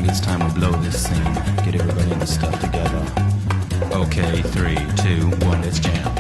think it's time we blow this scene. Get everybody in the stuff together. Okay, 3, 2, 1, let's jam.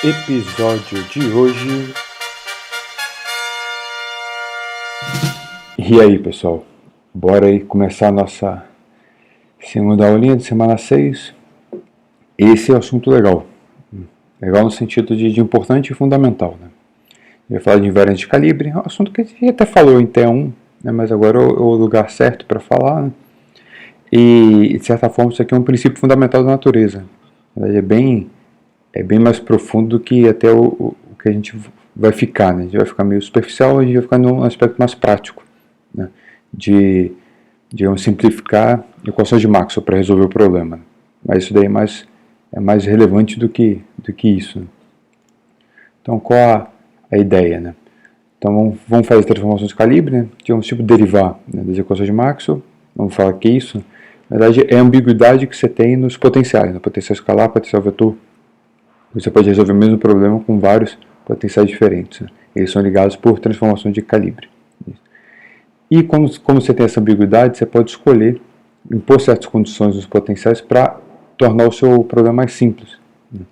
Episódio de hoje. E aí, pessoal, bora aí começar a nossa segunda aulinha de semana 6. Esse é um assunto legal no sentido de importante e fundamental, né? Eu ia falar de invariância de calibre, um assunto que a gente até falou em T1, né? Mas agora é o lugar certo para falar, né? E de certa forma isso aqui é um princípio fundamental da natureza. Na verdade, é bem mais profundo do que até o que a gente vai ficar, né? A gente vai ficar meio superficial, a gente vai ficar num aspecto mais prático, né? De, digamos, simplificar equações de Maxwell para resolver o problema. Mas isso daí é mais relevante do que isso, né? Então, qual a ideia, né? Então, vamos fazer transformações de calibre, né? Digamos, tipo, derivar, né, das equações de Maxwell. Vamos falar que isso, na verdade, é a ambiguidade que você tem nos potenciais, né? Potencial escalar, potencial vetor. Você pode resolver o mesmo problema com vários potenciais diferentes, né? Eles são ligados por transformações de calibre. E como você tem essa ambiguidade, você pode escolher impor certas condições nos potenciais para tornar o seu problema mais simples, né?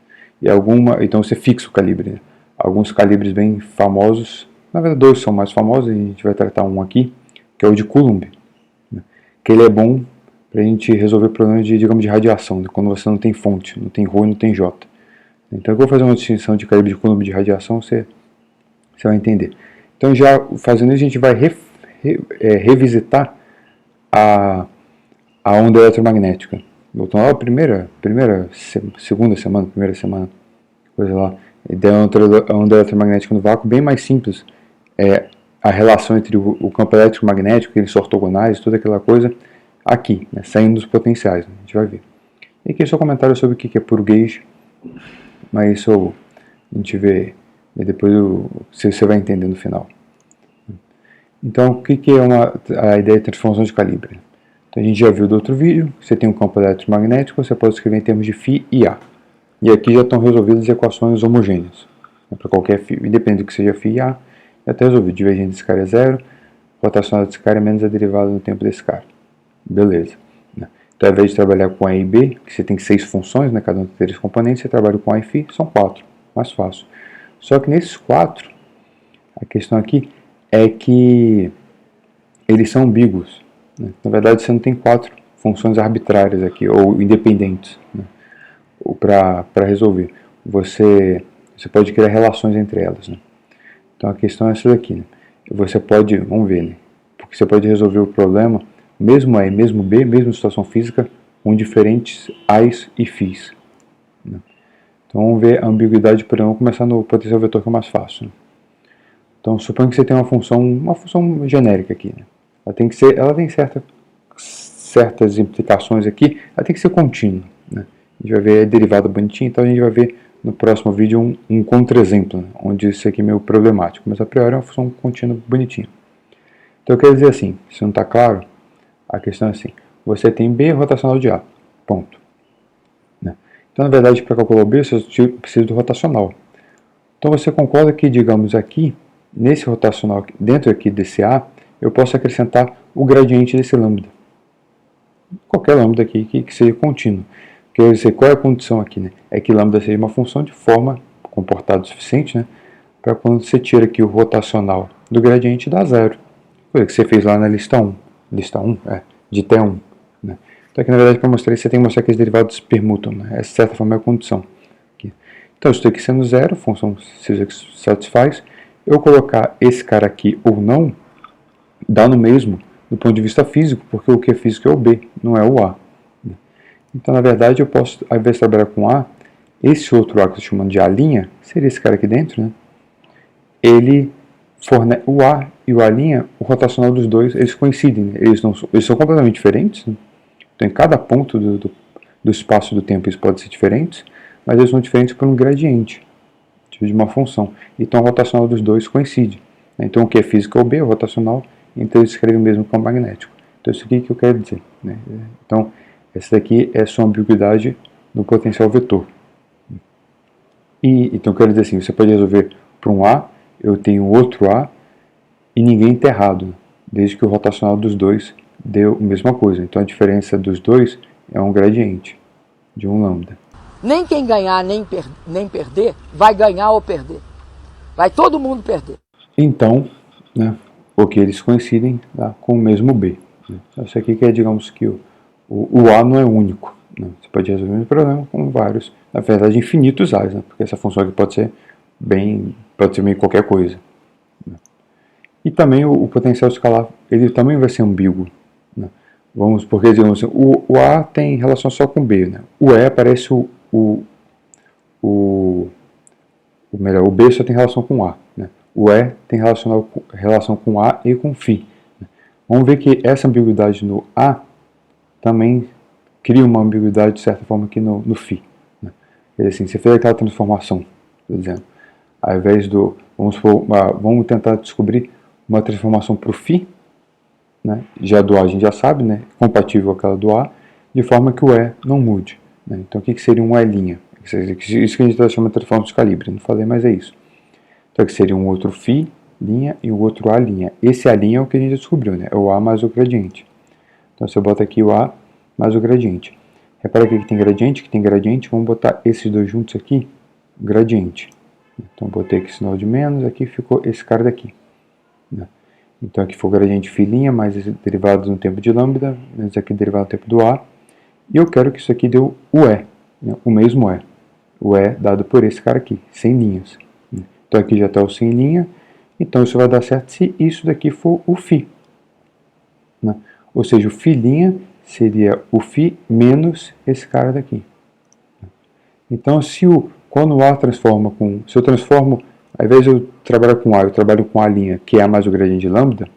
Então você fixa o calibre, né? Alguns calibres bem famosos, na verdade dois são mais famosos, e a gente vai tratar um aqui, que é o de Coulomb, né? Que ele é bom para a gente resolver problemas digamos, de radiação, né? Quando você não tem fonte, não tem ρ e não tem J. Então eu vou fazer uma distinção de calibre de Coulomb de radiação, você vai entender. Então já fazendo isso, a gente vai revisitar a onda eletromagnética. Voltando lá, segunda semana, coisa lá. A onda eletromagnética no vácuo, bem mais simples. A relação entre o campo elétrico e magnético, eles são ortogonais, toda aquela coisa, aqui, né, saindo dos potenciais, né, a gente vai ver. E aqui é só comentário sobre o que é puro gauge. Mas isso a gente vê depois, você vai entender no final. Então, o que é a ideia de transformação de calibre? Então, a gente já viu do outro vídeo, você tem um campo eletromagnético, você pode escrever em termos de φ e A. E aqui já estão resolvidas as equações homogêneas, né, para qualquer φ, independente do que seja φ e A, já está resolvido. Divergência desse cara é zero, rotacional desse cara é menos a derivada no tempo desse cara. Beleza. Então, ao invés de trabalhar com A e B, que você tem 6 funções, né, cada um tem 3 componentes, você trabalha com A e φ, são 4, mais fácil. Só que nesses 4, a questão aqui é que eles são ambíguos, né? Na verdade, você não tem 4 funções arbitrárias aqui, ou independentes, né, para resolver. Você pode criar relações entre elas, né? Então, a questão é essa daqui, né? Você pode, vamos ver, né? Porque você pode resolver o problema mesmo A e mesmo B, mesma situação física, com diferentes A's e F's, né? Então vamos ver a ambiguidade, por exemplo, vamos começar no potencial vetor, que é mais fácil, né? Então suponha que você tem uma função genérica aqui, né? Ela tem certas implicações aqui, ela tem que ser contínua, né? A gente vai ver a derivada bonitinha, então a gente vai ver no próximo vídeo um contra-exemplo, né, onde isso aqui é meio problemático, mas a priori é uma função contínua bonitinha. Então eu quero dizer assim, se não está claro, a questão é assim, você tem B rotacional de A, ponto, né? Então, na verdade, para calcular o B, você precisa do rotacional. Então, você concorda que, digamos aqui, nesse rotacional, dentro aqui desse A, eu posso acrescentar o gradiente desse lambda. Qualquer lambda aqui que seja contínuo. Quer dizer, qual é a condição aqui, né? É que lambda seja uma função de forma comportada o suficiente, né, para quando você tira aqui o rotacional do gradiente, dá zero. coisa que você fez lá na lista 1, de T1. Né? Então aqui na verdade para mostrar isso você tem que mostrar que os derivados permutam, né? Essa de certa forma é a condição. Aqui. Então isso aqui sendo zero, a função seja que satisfaz, eu colocar esse cara aqui ou não, dá no mesmo do ponto de vista físico, porque o que é físico é o B, não é o A. Né? Então na verdade eu posso, ao invés de trabalhar com A, esse outro A que eu estou chamando de A', seria esse cara aqui dentro, né? Ele fornece o A e o A', o rotacional dos dois, eles coincidem, né? Eles são completamente diferentes, né? Então em cada ponto do espaço do tempo eles podem ser diferentes, mas eles são diferentes por um gradiente de uma função. Então o rotacional dos dois coincide. Né? Então o que é físico é o B, o rotacional, então ele escreve o mesmo campo magnético. Então isso aqui que eu quero dizer. Né? Então essa daqui é a sua ambiguidade no potencial vetor. Então quero dizer assim, você pode resolver para um A, eu tenho outro A e ninguém está errado, desde que o rotacional dos dois deu a mesma coisa. Então a diferença dos dois é um gradiente de um lambda. Nem quem ganhar nem perder vai ganhar ou perder. Vai todo mundo perder. Então, né, porque eles coincidem lá, com o mesmo B. Né? Isso aqui que é, digamos que o A não é único. Né? Você pode resolver um problema com vários, na verdade infinitos A's, né? Porque essa função aqui pode ser meio qualquer coisa. Né? E também o potencial escalar, ele também vai ser ambíguo. Né? Porque digamos assim, o A tem relação só com B. Né? O E parece o B só tem relação com A. Né? O E tem relação com A e com φ. Né? Vamos ver que essa ambiguidade no A também cria uma ambiguidade de certa forma aqui no φ. Né? Quer dizer assim, você fez aquela transformação, estou dizendo, ao invés do, vamos tentar descobrir uma transformação para o φ, né? Já do A a gente já sabe, né? Compatível com aquela do A, de forma que o E não mude. Né? Então o que seria um E'? Isso que a gente está chamando de transformação de calibre, não falei, mas é isso. Então aqui seria um outro φ' e um outro A'. Esse A' é o que a gente descobriu, né? É o A mais o gradiente. Então se eu boto aqui o A mais o gradiente. Repara aqui que tem gradiente, vamos botar esses dois juntos aqui, gradiente. Então botei aqui sinal de menos, aqui ficou esse cara daqui. Né? Então aqui foi o gradiente φ' mais esse derivado no tempo de lambda, menos aqui derivado no tempo do A. E eu quero que isso aqui dê o E, né? O mesmo E. O E dado por esse cara aqui, sem linhas. Então aqui já está o sem linha, então isso vai dar certo se isso daqui for o φ. Né? Ou seja, o φ' seria o φ menos esse cara daqui. Então quando o A transforma com, se eu transformo, ao invés de eu trabalhar com A, eu trabalho com A', que é A mais o gradiente de lambda,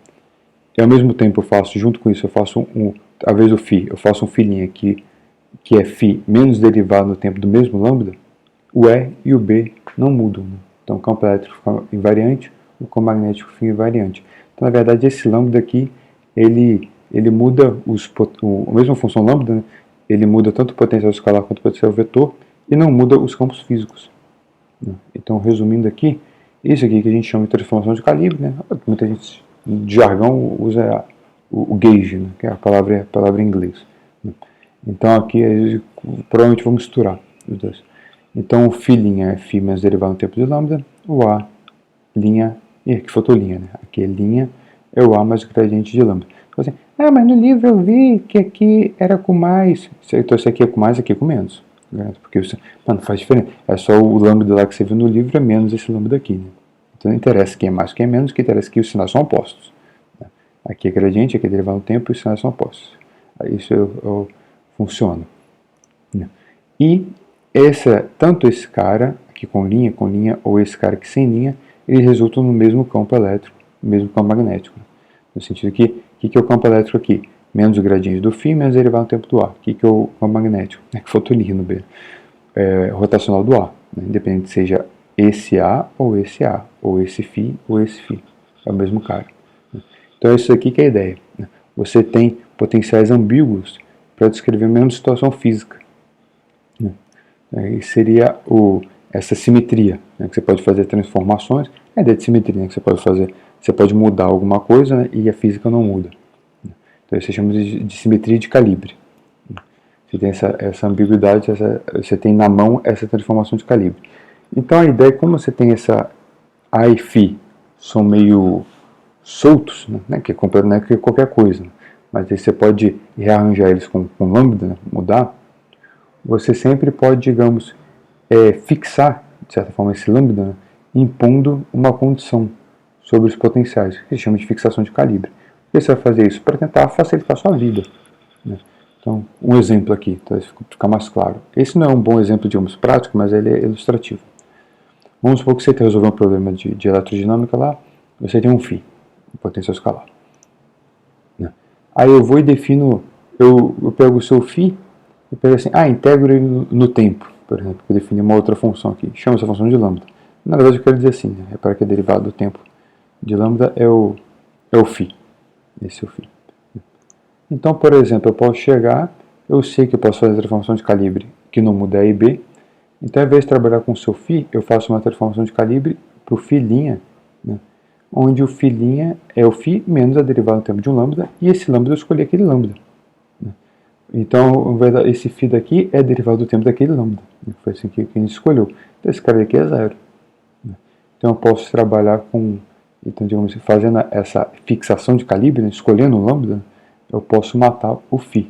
e ao mesmo tempo eu faço, junto com isso, eu faço ao invés do φ, eu faço um φ' que é φ menos derivado no tempo do mesmo lambda, o E e o B não mudam. Né? Então o campo elétrico fica invariante, o campo magnético fica invariante. Então na verdade esse lambda aqui, ele muda a mesma função lambda, né? Ele muda tanto o potencial escalar quanto o potencial vetor, e não muda os campos físicos. Né? Então resumindo aqui, isso aqui que a gente chama de transformação de calibre, né? Muita gente de jargão usa o gauge, né? Que é a palavra em inglês. Né? Então aqui provavelmente vou misturar os dois. Então o φ' é φ menos derivado no tempo de lambda, o A' e aqui faltou linha, né? Aqui é linha, é o A mais o gradiente de lambda. Então, assim, mas no livro eu vi que aqui era com mais. Então isso aqui é com mais, aqui é com menos. Né? Porque não faz diferença. É só o lambda lá que você viu no livro é menos esse lambda aqui. Né? Então não interessa quem é mais, quem é menos, que interessa que os sinais são opostos. Né? Aqui é gradiente, aqui é derivado no tempo e os sinais são opostos. Isso funciona. Né? E tanto esse cara aqui com linha, ou esse cara aqui sem linha, eles resultam no mesmo campo elétrico, no mesmo campo magnético. No sentido que, o que é o campo elétrico aqui? Menos o gradiente do φ, menos derivado no tempo do A. O que é o campo magnético? É que faltou linha no B. Rotacional do A. Né? Independente seja esse A, ou esse φ, ou esse φ. É o mesmo cara. Né? Então é isso aqui que é a ideia. Né? Você tem potenciais ambíguos para descrever a mesma situação física. Né? E seria essa simetria, né? Que você pode fazer transformações. A ideia de simetria, né? Que você pode fazer. Você pode mudar alguma coisa, né? E a física não muda. Então isso se chama de simetria de calibre. Você tem essa ambiguidade, você tem na mão essa transformação de calibre. Então a ideia é como você tem essa A e φ são meio soltos, né, que não é que qualquer coisa, né, mas aí você pode rearranjar eles com lambda, né, mudar, você sempre pode, digamos, fixar, de certa forma, esse lambda, né, impondo uma condição sobre os potenciais, que se chama de fixação de calibre. E você vai fazer isso para tentar facilitar a sua vida, né? Então, um exemplo aqui, para ficar mais claro. Esse não é um bom exemplo, digamos, prático, mas ele é ilustrativo. Vamos supor que você quer resolver um problema de eletrodinâmica lá, você tem um φ, um potencial escalar, né? Aí eu vou e defino, eu pego o seu φ e pego assim, integro ele no tempo, por exemplo, para definir uma outra função aqui, chama essa função de lambda. Na verdade eu quero dizer assim, né? Repara que a derivada do tempo de lambda é o φ, esse é o φ. Então, por exemplo, eu posso chegar, eu sei que eu posso fazer a transformação de calibre que não muda A e B, então ao invés de trabalhar com o seu φ, eu faço uma transformação de calibre para o φ', né? Onde o φ' é o φ menos a derivada do tempo de um lambda, e esse lambda eu escolhi aquele lambda, né? Então, esse φ daqui é a derivada do tempo daquele lambda, né? Foi assim que a gente escolheu. Então esse cara aqui é zero, né? Então eu posso trabalhar com, então, digamos, fazendo essa fixação de calibre, né? Escolhendo o lambda, eu posso matar o φ,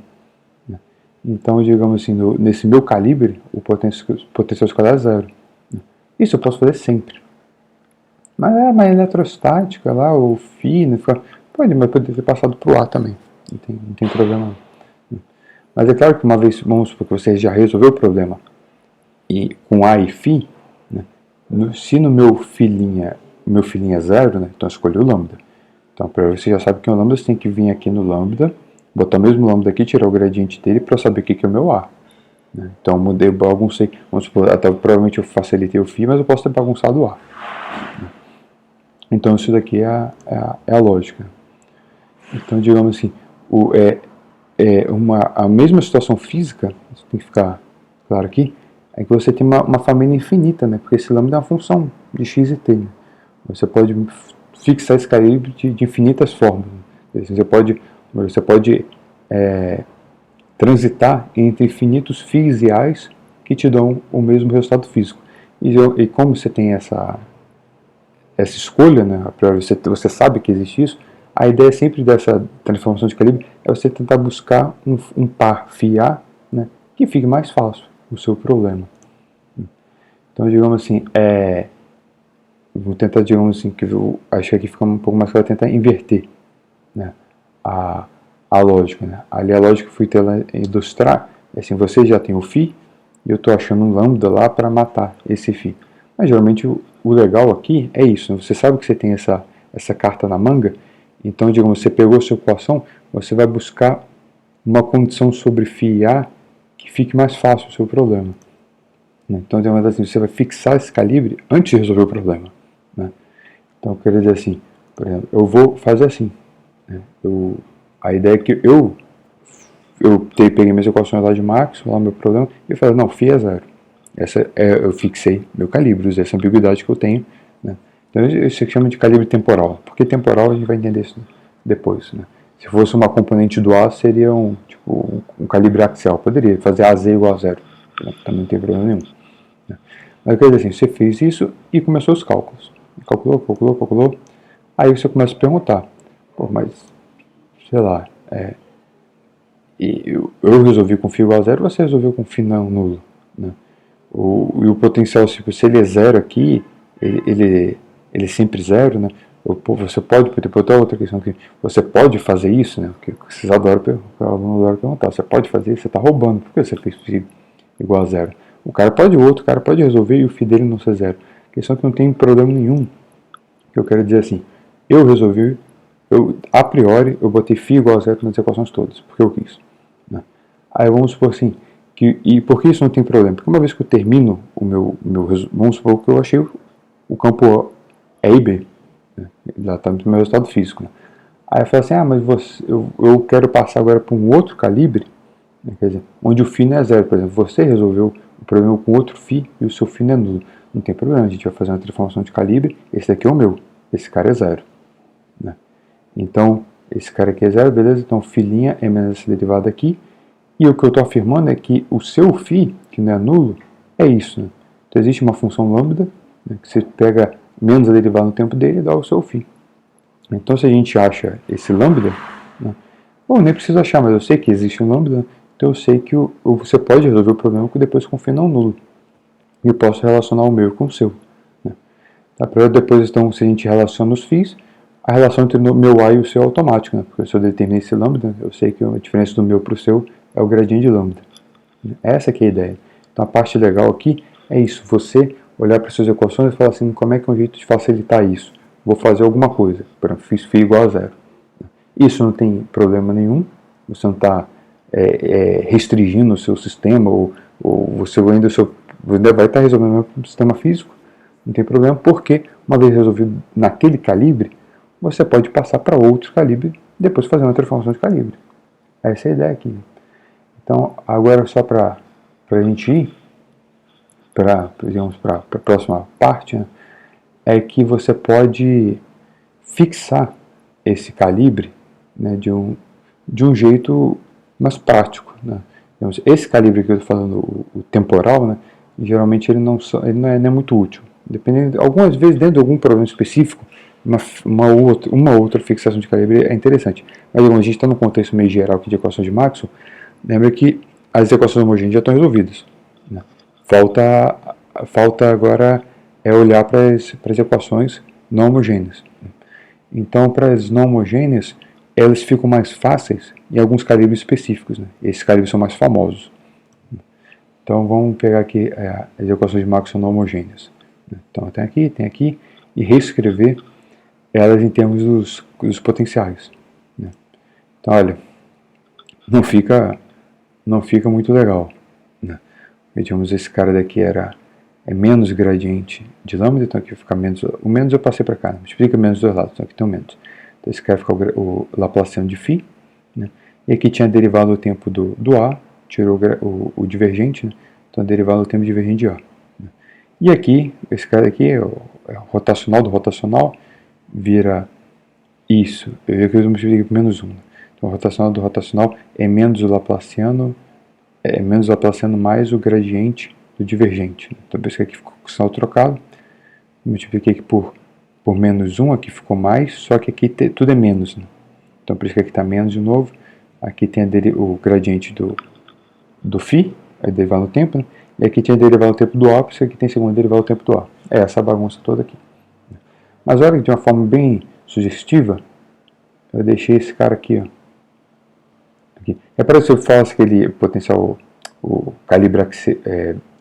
né? Então, digamos assim, nesse meu calibre, o potencial escalar é zero, né? Isso eu posso fazer sempre. Mas eletrostática lá, o φ, né? Pode ter passado para o A também, não tem problema não, né? Mas é claro que uma vez, vamos supor que você já resolveu o problema com A e φ, né? Se no meu φ' é zero, né? Então eu escolhi o lambda. Então, você já sabe que o lambda, você tem que vir aqui no lambda, botar o mesmo lambda aqui, tirar o gradiente dele para saber o que é o meu A, né? Então, eu mudei, baguncei, vamos supor, até provavelmente eu facilitei o φ, mas eu posso ter bagunçado o A, né? Então, isso daqui é a lógica. Então, digamos assim, a mesma situação física, isso tem que ficar claro aqui, é que você tem uma família infinita, né? Porque esse lambda é uma função de x e t, né? Você pode fixar esse calibre de infinitas formas. Você pode transitar entre infinitos φ's e a's que te dão o mesmo resultado físico. E como você tem essa escolha, né, você sabe que existe isso, a ideia sempre dessa transformação de calibre é você tentar buscar um par φ-A, né, que fique mais fácil o seu problema. Então, digamos assim, vou tentar, digamos assim, acho que aqui fica um pouco mais claro, tentar inverter, né, a lógica, né? Ali a lógica que eu fui ilustrar, assim, você já tem o φ, e eu estou achando um lambda lá para matar esse φ. Mas geralmente o legal aqui é isso, né? Você sabe que você tem essa carta na manga, então, digamos, você pegou a sua equação, você vai buscar uma condição sobre φ e A que fique mais fácil o seu problema, né? Então, digamos assim, você vai fixar esse calibre antes de resolver o problema, né? Então, eu quero dizer assim, por exemplo, eu vou fazer assim, né? A ideia é que eu peguei minhas equações lá de Max, lá meu problema, e falei, não, φ é zero. Eu fixei meu calibre, usei essa ambiguidade que eu tenho, né? Então isso se chama de calibre temporal. Porque temporal a gente vai entender isso depois, né? Se fosse uma componente do A, seria um calibre axial. Poderia fazer AZ igual a zero, né? Também não tem problema nenhum, né? Mas quer dizer assim, você fez isso e começou os cálculos. Calculou. Aí você começa a perguntar, mas, sei lá, eu resolvi com φ igual a zero, você resolveu com φ não nulo, né? E o potencial, se ele é zero aqui, ele é sempre zero, né? Você pode, depois tem outra questão aqui, você pode fazer isso, né? Porque vocês adoram perguntar, você pode fazer isso, você está roubando, por que você fez φ igual a zero? O cara pode resolver e o φ dele não ser zero. A questão é que não tem problema nenhum, que eu quero dizer assim, eu resolvi, a priori, eu botei φ igual a zero nas equações todas, porque eu quis, né? Aí vamos supor assim, e por que isso não tem problema? Porque uma vez que eu termino vamos supor que eu achei o campo A e B, né? Já está no meu resultado físico, né? Aí eu falo assim, mas eu quero passar agora para um outro calibre, né? Quer dizer, onde o φ não é zero, por exemplo, você resolveu o problema com outro φ e o seu φ não é nulo. Não tem problema, a gente vai fazer uma transformação de calibre, esse daqui é o meu, esse cara é zero, né? Então, esse cara aqui é zero, beleza? Então, φ' é menos essa derivada aqui. E o que eu estou afirmando é que o seu φ, que não é nulo, é isso, né? Então existe uma função lambda, né, que você pega menos a derivada no tempo dele e dá o seu φ. Então, se a gente acha esse lambda, né, ou nem preciso achar, mas eu sei que existe um lambda, então eu sei que você pode resolver o problema depois com φ não nulo. E eu posso relacionar o meu com o seu. Né? Tá? Para depois, então, se a gente relaciona os φ, a relação entre o meu A e o seu é automática, né? Porque se eu determino esse lambda, eu sei que a diferença do meu para o seu é o gradiente de lambda. Essa que é a ideia. Então a parte legal aqui é isso, você olhar para suas equações e falar assim, como é que é um jeito de facilitar isso? Vou fazer alguma coisa, por exemplo, fiz φ igual a zero. Isso não tem problema nenhum, você não está restringindo o seu sistema, ou você ainda vai estar resolvendo um sistema físico, não tem problema, porque uma vez resolvido naquele calibre, você pode passar para outro calibre, depois fazer uma transformação de calibre. Essa é a ideia aqui. Então, agora só para a gente ir para a próxima parte, né, é que você pode fixar esse calibre, né, de um jeito mais prático. Né. Esse calibre que eu estou falando, o temporal, né, geralmente ele não é muito útil. Dependendo, algumas vezes, dentro de algum problema específico, uma outra fixação de calibre é interessante. Mas a gente está no contexto meio geral aqui de equações de Maxwell, lembra que as equações homogêneas já estão resolvidas. Né? Falta agora olhar para as equações não homogêneas. Então, para as não homogêneas, elas ficam mais fáceis em alguns calibres específicos. Né? Esses calibres são mais famosos. Então, vamos pegar aqui as equações de Maxwell não homogêneas. Então, tem aqui, e reescrever elas em termos dos potenciais. Né? Então, olha, não fica muito legal. Né? Digamos, esse cara daqui é menos gradiente de lambda, então aqui fica menos. O menos eu passei para cá, multiplica menos dos dois lados, então aqui tem o menos. Então esse cara fica o Laplaciano de φ. Né? E aqui tinha derivado o tempo do A, tirou o divergente, né? Então derivado o tempo divergente de A. Né? E aqui, esse cara aqui é o rotacional do rotacional, vira isso. Eu vi que eu multipliquei por menos 1. Né? Então o rotacional do rotacional é menos o Laplaciano, mais o gradiente do divergente. Então por isso que aqui ficou com o sinal trocado. Multipliquei aqui por menos 1, aqui ficou mais, só que aqui tudo é menos. Né? Então por isso que aqui está menos de novo. Aqui tem o gradiente do φ, derivado no tempo, né? E aqui tem a derivada do tempo do A, por isso que aqui tem a segunda derivada do tempo do A. É essa bagunça toda aqui. Mas olha, de uma forma bem sugestiva, eu deixei esse cara aqui, ó. Aqui. É para se eu falasse que ele potencial, o calibre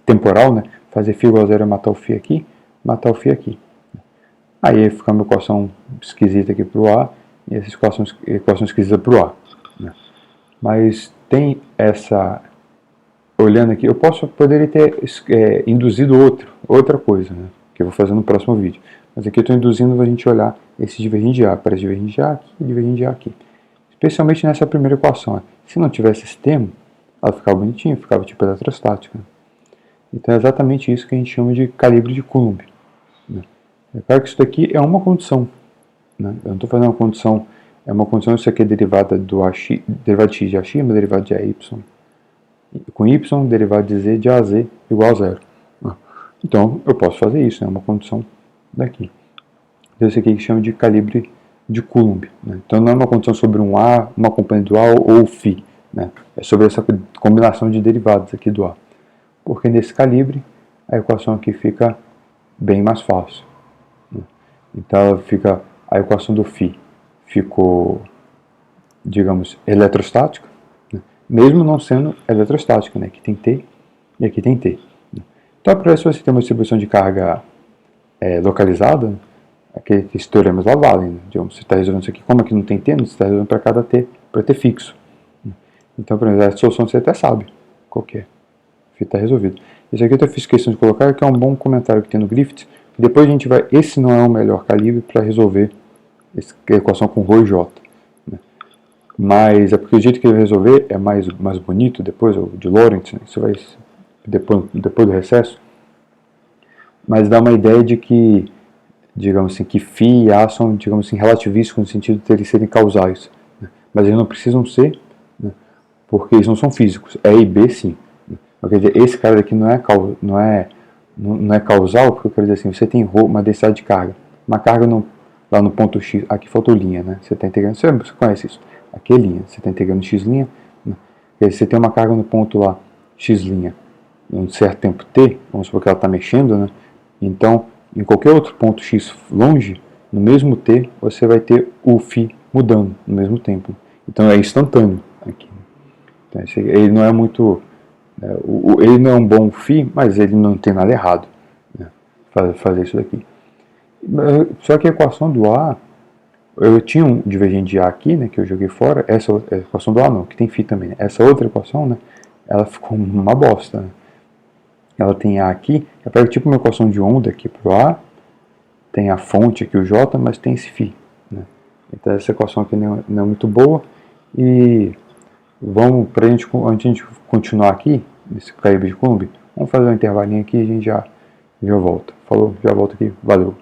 temporal, né? Fazer φ igual a zero é matar o φ aqui, matar o φ aqui. Aí fica uma equação esquisita aqui para o A, e essa equação esquisita para o A. Né? Mas tem essa... Olhando aqui, eu poderia ter induzido outra coisa, né? Que eu vou fazer no próximo vídeo. Mas aqui eu estou induzindo a gente olhar esse divergente de A. Aparece divergente de A aqui e divergente de A aqui. Especialmente nessa primeira equação. Né? Se não tivesse esse termo, ela ficava bonitinha, ficava tipo eletrostática. Né? Então é exatamente isso que a gente chama de calibre de Coulomb. Né? É claro que isso daqui é uma condição. Né? Eu não estou fazendo uma condição, é uma condição, isso aqui é derivada derivada de x de AX, uma derivada de AY. Com y, derivada de z de AZ igual a zero. Então, eu posso fazer isso, é uma condição daqui. Então, isso aqui que chama de calibre de Coulomb. Né? Então, não é uma condição sobre um A, uma componente do A ou φ. Né? É sobre essa combinação de derivadas aqui do A. Porque nesse calibre, a equação aqui fica bem mais fácil. Né? Então, a equação do φ ficou, digamos, eletrostática. Mesmo não sendo eletrostática, né? Aqui tem T e aqui tem T. Então, para isso você tem uma distribuição de carga localizada, aqueles teoremas lá valem. Né? Digamos, você está resolvendo isso aqui, como aqui não tem T, você está resolvendo para cada T, para T fixo. Então, por exemplo, a solução você até sabe qual que é. Está resolvido. Isso aqui eu fiz questão de colocar, que é um bom comentário que tem no Griffiths. Depois a gente vai, esse não é o melhor calibre para resolver a equação com ρ e J. Mas é porque o jeito que ele vai resolver é mais bonito depois, o de Lorentz, né? Isso vai depois do recesso. Mas dá uma ideia de que, digamos assim, que φ e A são, digamos assim, relativísticos no sentido de eles serem causais. Né? Mas eles não precisam ser, né? Porque eles não são físicos. E e B sim. Né? Quer dizer, esse cara aqui não é causal, porque eu quero dizer assim, você tem uma densidade de carga. Uma carga lá no ponto X, aqui faltou linha, né? Você está integrando, você conhece isso. Aqui é linha, você está integrando X', né? E aí você tem uma carga no ponto lá, X', em um certo tempo T, vamos supor que ela está mexendo, né? Então, em qualquer outro ponto X longe, no mesmo T, você vai ter o φ mudando no mesmo tempo. Então é instantâneo aqui. Então, ele não é muito... ele não é um bom φ, mas ele não tem nada errado, né? Fazer isso daqui. Só que a equação do A, eu tinha um divergente de A aqui, né, que eu joguei fora. Essa equação do A não, que tem φ também, né? Essa outra equação, né, ela ficou uma bosta, né? Ela tem A aqui, eu pego tipo uma equação de onda aqui pro A, tem a fonte aqui, o J, mas tem esse φ, né? Então essa equação aqui não é muito boa. E vamos, antes de a gente continuar aqui, nesse Caraíbas de Coulomb, vamos fazer um intervalinho aqui e a gente já volta. Falou, já volto aqui, valeu.